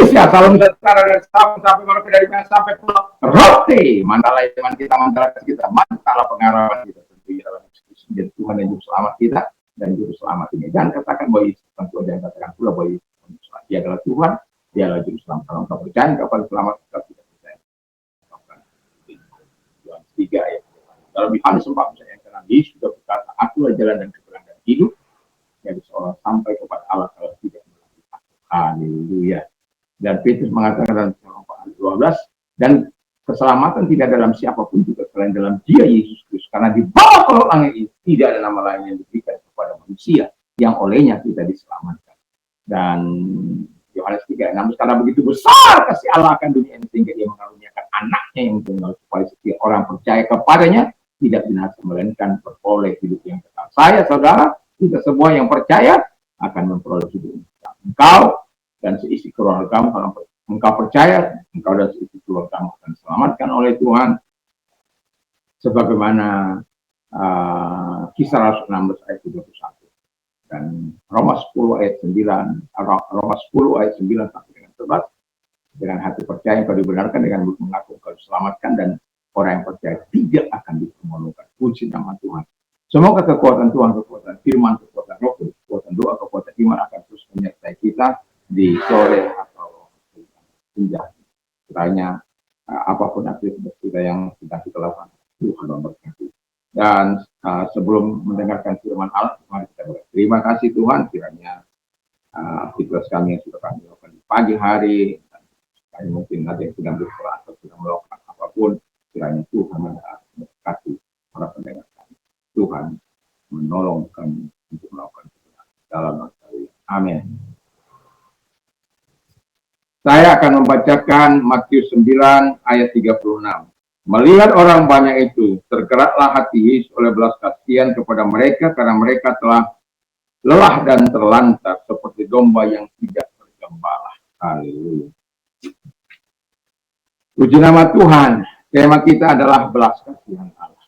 Indonesia, salam sejahtera dari Sabang sampai Merauke, dari Medan sampai Pulau Rote. Mantalah iman kita, mantalah kita, mantalah pengharapan kita. Tentunya dalam dan Tuhan dan Juru Selamat kita dan Juru Selamat ini. Jangan katakan bahwa Yesus tentu, jangan katakan pula bahwa Yesus dia adalah Tuhan, dia adalah Juru Selamat. Kalau engkau percaya kepada selamat, kita tidak percaya. Yohanes 3 ayat. Dalam Yohanes 4 misalnya, karena Yesus sudah berkata, akulah jalan dan kebenaran dan hidup, yang seorang sampai kepada Allah kalau tidak melalui aku. Haleluya. Dan Petrus mengatakan dalam 12, dan keselamatan tidak dalam siapapun juga selain dalam Dia Yesus Kristus, karena di bawah kolong langit ini tidak ada nama lain yang diberikan kepada manusia yang olehnya kita diselamatkan. Dan Yohanes 3:6, karena begitu besar kasih Allah akan dunia ini sehingga Ia mengaruniakan anaknya yang tunggal supaya setiap orang percaya kepadanya tidak binasa melainkan beroleh hidup yang kekal. Saya, saudara, kita semua yang percaya akan memperoleh hidup yang kekal. Engkau dan seisi keluarga kamu, kalau engkau percaya, engkau dan seisi keluarga kamu akan diselamatkan oleh Tuhan. Sebagaimana Kisah Rasul 16 ayat 31 dan Roma 10 ayat 9 sampai dengan 11. Dengan hati percaya engkau dibenarkan, dengan mulut mengaku engkau diselamatkan, dan orang yang percaya tidak akan dipermalukan. Puji nama Tuhan. Semoga kekuatan Tuhan, kekuatan firman, kekuatan roh, kekuatan doa, kekuatan iman akan terus menyertai kita di sore atau senja. Kiranya apapun aktivitas kita yang sedang kita lakukan, Tuhan memberkati. Dan sebelum mendengarkan firman Allah, mari kita berdoa. Terima kasih Tuhan, kiranya aktivitas kami yang sudah kami lakukan di pagi hari, dan mungkin ada yang sedang bergerak atau sedang melakukan apapun, kiranya Tuhan memberkati para pendengar kami. Tuhan menolong kami untuk melakukan kebenaran dalam nama Yesus. Amin. Saya akan membacakan Matius 9 ayat 36. Melihat orang banyak itu, tergeraklah hati Yesus oleh belas kasihan kepada mereka, karena mereka telah lelah dan terlantar seperti domba yang tidak bergembala. Haleluya. Puji nama Tuhan. Tema kita adalah belas kasihan Allah.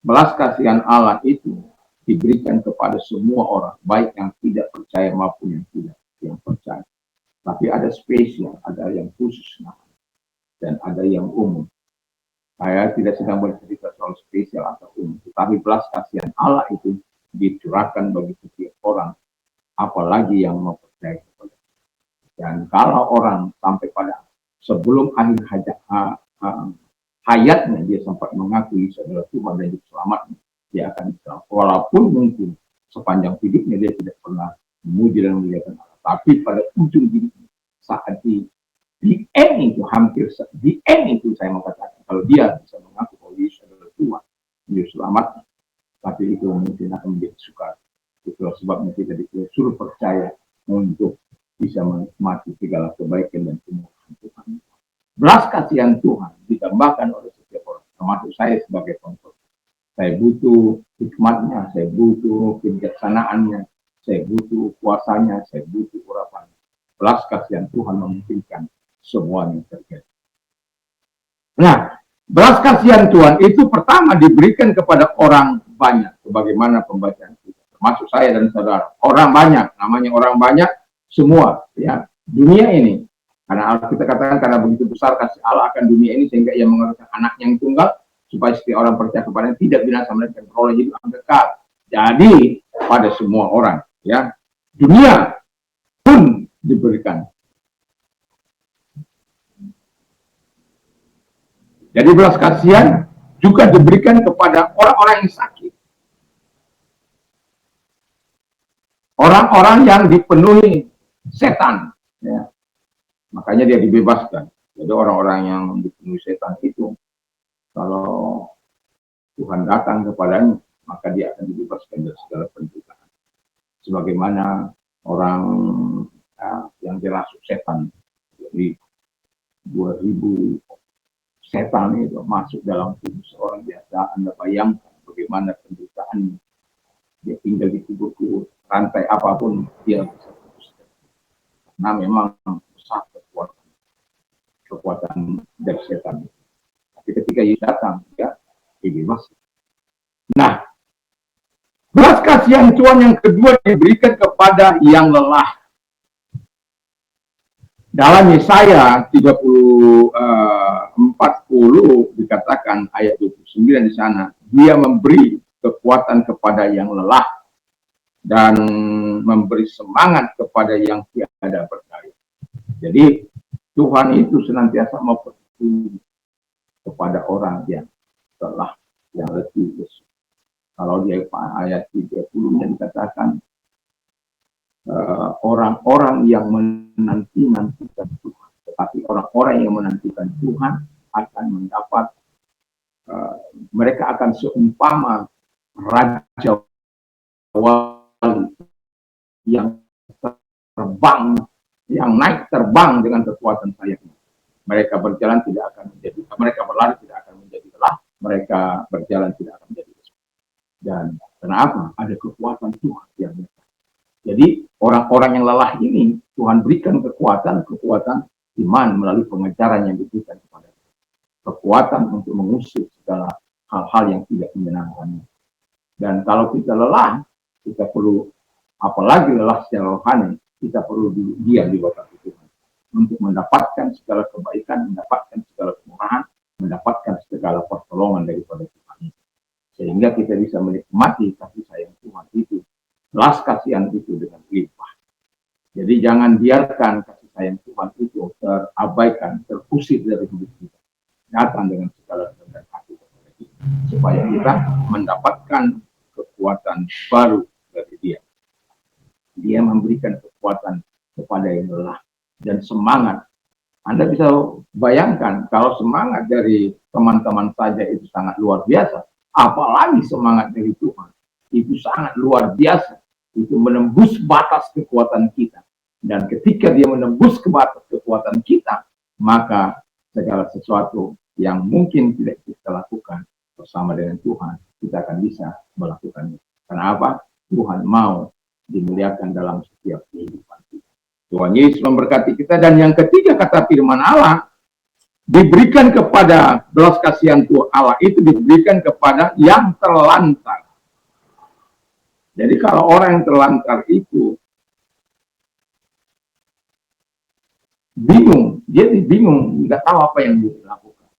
Belas kasihan Allah itu diberikan kepada semua orang, baik yang tidak percaya maupun yang tidak yang percaya. Tapi ada spesial, ada yang khusus, dan ada yang umum. Saya tidak sedang bercerita soal spesial atau umum, tetapi belas kasihan Allah itu dicurahkan bagi setiap orang, apalagi yang mau percaya kepada. Dan kalau orang sampai pada sebelum akhir hayatnya dia sempat mengakui Yesus adalah Tuhan dan Juru Selamatnya, dia akan diselamatkan. Walaupun mungkin sepanjang hidupnya dia tidak pernah memuji dan memuliakan Allah, tapi pada ujung hidupnya, saat di end itu, hampir di end itu, saya mau katakan, kalau dia bisa mengaku bahwa Yesus adalah Tuhan, Juru Selamatnya, tapi itu mungkin akan menjadi sukar. Itulah sebabnya kita disuruh percaya untuk bisa menikmati segala kebaikan dan kemurahan Tuhan. Belas kasihan Tuhan ditambahkan oleh setiap orang, termasuk saya sebagai pengikut. Saya butuh hikmatnya, saya butuh kebijaksanaannya, saya butuh kuasanya, saya butuh urapannya. Belas kasihan Tuhan memungkinkan semuanya terjadi. Nah, belas kasihan Tuhan itu pertama diberikan kepada orang banyak, sebagaimana pembacaan kita, termasuk saya dan saudara. Orang banyak, namanya orang banyak, semua, ya, dunia ini. Karena kita katakan, karena begitu besar kasih Allah akan dunia ini, sehingga Ia mengaruniakan anaknya yang tunggal, supaya setiap orang percaya kepadanya tidak binasa melainkan beroleh hidup yang kekal. Jadi pada semua orang, ya, dunia pun diberikan. Jadi belas kasihan juga diberikan kepada orang-orang yang sakit, orang-orang yang dipenuhi setan, ya. Makanya dia dibebaskan. Jadi orang-orang yang dipenuhi setan itu, kalau Tuhan datang kepadanya, maka dia akan dibebaskan dari segala penderitaan. Sebagaimana orang yang dirasuk setan, jadi 2000 setan itu masuk dalam tubuh seorang biasa. Anda bayangkan bagaimana penderitaan dia tinggal di tubuh rantai apapun dia bisa teruskan. Nah, memang besar kekuatan dari setan. Tapi ketika Yesus datang, ya dibebaskan. Nah, belas kasihan Tuhan yang kedua diberikan kepada yang lelah. Dalam Yesaya 40 dikatakan ayat 29 di sana, Dia memberi kekuatan kepada yang lelah dan memberi semangat kepada yang tiada berdaya. Jadi Tuhan itu senantiasa mau peduli kepada orang yang lelah, yang letih. Kalau di ayat 30-nya dikatakan orang-orang yang menanti-nantikan Tuhan. Tetapi orang-orang yang menantikan Tuhan akan mendapat, mereka akan seumpama raja wali yang terbang, yang naik terbang dengan kekuatan sayapnya. Mereka berjalan tidak akan menjadi, mereka berlari tidak akan menjadi lelah, mereka berjalan tidak akan menjadi lesu. Dan kenapa? Ada kekuatan Tuhan yang jadi orang-orang yang lelah ini Tuhan berikan kekuatan iman melalui pengajaran yang diberikan kepada kita. Kekuatan untuk mengusir segala hal-hal yang tidak menyenangkan. Dan kalau kita lelah, kita perlu, apalagi lelah secara rohani, kita perlu diam di bawah Tuhan untuk mendapatkan segala kebaikan, mendapatkan segala kemurahan, mendapatkan segala pertolongan daripada Tuhan. Sehingga kita bisa menikmati kasih sayang Tuhan itu, belas kasihan itu dengan limpah. Jadi jangan biarkan kasih sayang Tuhan itu terabaikan, terusir dari hidup kita. Datang dengan segala kehendak hati kepada kita, supaya kita mendapatkan kekuatan baru dari Dia. Dia memberikan kekuatan kepada yang lelah dan semangat. Anda bisa bayangkan kalau semangat dari teman-teman saja itu sangat luar biasa, apalagi semangat dari Tuhan itu sangat luar biasa. Itu menembus batas kekuatan kita. Dan ketika dia menembus ke batas kekuatan kita, maka segala sesuatu yang mungkin tidak kita lakukan bersama dengan Tuhan, kita akan bisa melakukannya. Kenapa? Tuhan mau dimuliakan dalam setiap kehidupan kita. Tuhan Yesus memberkati kita. Dan yang ketiga, kata firman Allah, diberikan kepada belas kasihan Tuhan Allah itu diberikan kepada yang terlantar. Jadi kalau orang yang terlantar itu bingung, dia bingung, nggak tahu apa yang dilakukan.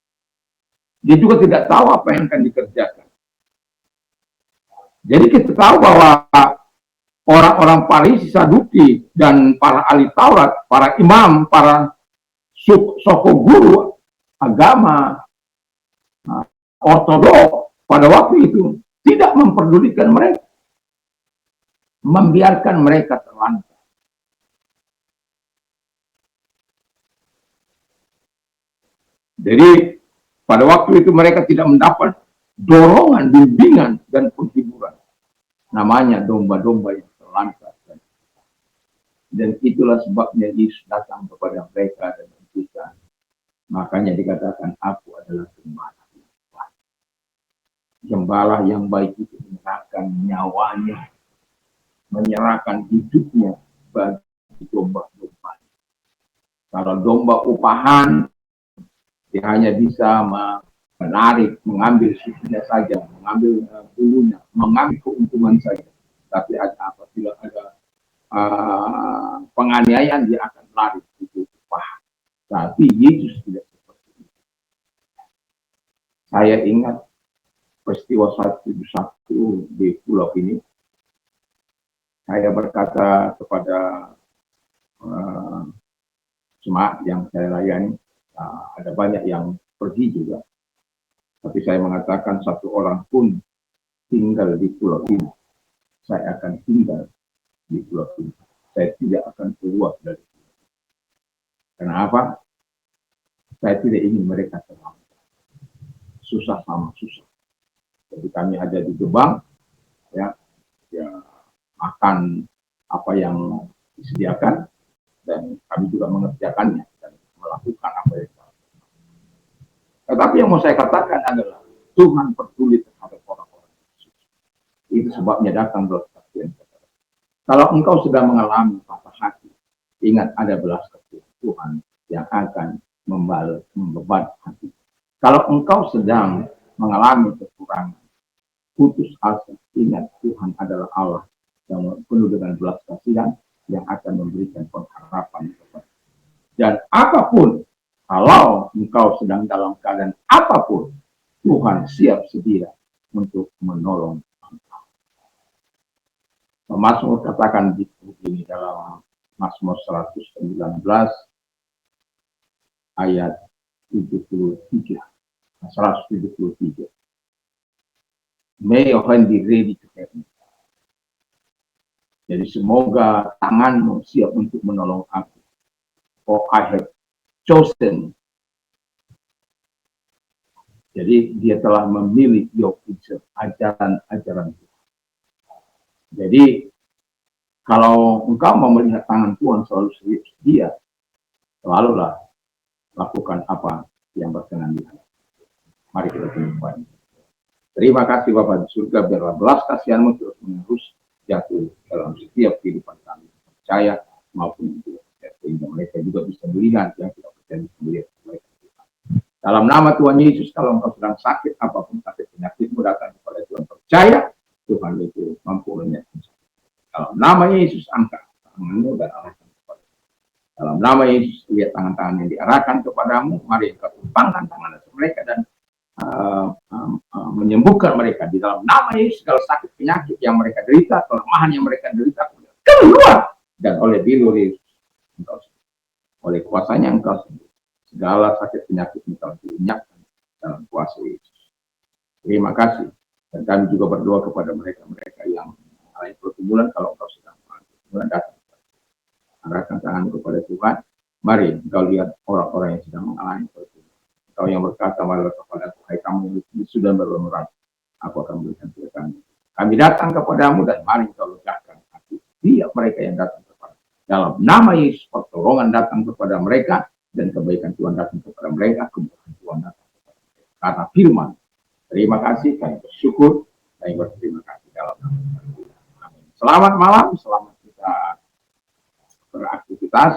Dia juga tidak tahu apa yang akan dikerjakan. Jadi kita tahu bahwa orang-orang Farisi, Saduki, dan para ahli Taurat, para imam, para suku guru agama ortodok pada waktu itu tidak memperdulikan mereka, membiarkan mereka terlantar. Jadi pada waktu itu mereka tidak mendapat dorongan, bimbingan, dan penghiburan. Namanya domba-domba yang terlantar. Dan itulah sebabnya Yesus datang kepada mereka dan memberikan. Makanya dikatakan, aku adalah gembala yang baik. Gembala yang baik itu menyerahkan nyawanya, menyerahkan hidupnya bagi domba-domba. Kalau domba upahan, dia hanya bisa menarik, mengambil susunya saja, mengambil bulunya, mengambil keuntungan saja. Tapi apabila ada penganiayaan, dia akan lari itu upah. Tapi Yesus tidak seperti itu. Saya ingat peristiwa 171 di pulau ini. Saya berkata kepada jemaat yang saya layani, ada banyak yang pergi juga. Tapi saya mengatakan satu orang pun tinggal di pulau ini, saya akan tinggal di pulau ini. Saya tidak akan keluar dari pulau ini. Kenapa? Saya tidak ingin mereka terlambat. Susah sama susah. Jadi kami ada di Gebang, ya makan apa yang disediakan, dan kami juga mengerjakannya dan melakukan apa yang kita lakukan. Tetapi yang mau saya katakan adalah Tuhan peduli terhadap orang-orang yang susah. Itu sebabnya datang belas kasihan. Kalau engkau sedang mengalami patah hati, ingat ada belas kasihan Tuhan yang akan membeban hati. Kalau engkau sedang mengalami kekurangan, putus asa, ingat Tuhan adalah Allah yang penuh dengan belas kasihan yang akan memberikan pengharapan kepada. Dan apapun, kalau engkau sedang dalam keadaan apapun, Tuhan siap sedia untuk menolong. Mazmur katakan begini dalam Mazmur 119 ayat 73. 173. May your hand be ready to help me. Jadi semoga tanganmu siap untuk menolong aku. For I have chosen. Jadi dia telah memilih your ajaran-ajaran. Jadi kalau engkau mau melihat tangan Tuhan selalu sedia, selalulah lakukan apa yang berkenan di hati. Mari kita tundukkan. Terima kasih Bapak di surga, biarlah belas kasihan-Mu terus menerus jatuh dalam setiap kehidupan kami, percaya maupun tidak, sehingga mereka juga bisa melihat yang tidak percaya bisa melihat mereka. Dalam nama Tuhan Yesus, kalau engkau sedang sakit, apapun sakit penyakitmu, datang kepada Tuhan, percaya Tuhan itu mampu menyembuhkan. Dalam nama Yesus, angkat tanganmu dan arahkan kepada. Dalam nama Yesus, lihat tangan-tangan yang diarahkan kepadamu, mari engkau tumpangkan tangan mereka dan menyembuhkan mereka. Di dalam nama Yesus, segala sakit penyakit yang mereka derita, kelemahan yang mereka derita, keluar. Dan oleh bilur Yesus, oleh kuasanya engkau sembuh. Segala sakit penyakit engkau dilenyapkan dalam kuasa Yesus. Terima kasih. Dan kami juga berdoa kepada mereka-mereka yang mengalami pergumulan. Kalau engkau sedang mengalami pergumulan, datang. Arahkan tangan kepada Tuhan. Mari engkau lihat orang-orang yang sedang mengalami pergumulan. Engkau yang berkata, marilah kepada aku, hai kamu sudah berlumuran, aku akan memberikan kami. Kami datang kepadamu dan mari engkau legakan hati setiap mereka yang datang kepada. Dalam nama Yesus, pertolongan datang kepada mereka dan kebaikan Tuhan datang kepada mereka, kemuliaan Tuhan datang kepada mereka. Karena firman. Terima kasih, kami bersyukur, kami berterima kasih dalam nama Tuhan. Amin. Selamat malam, selamat kita beraktivitas.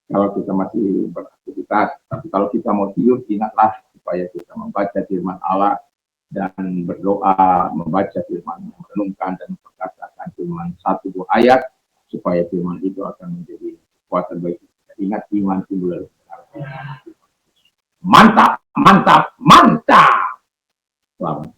Kalau kita masih beraktivitas, tapi kalau kita mau tidur, ingatlah supaya kita membaca firman Allah dan berdoa, membaca firman, merenungkan dan perkatakan firman 1-2 ayat, supaya firman itu akan menjadi kekuatan bagi kita. Ingat, iman timbul dari mantap, mantap, mantap. Selamat.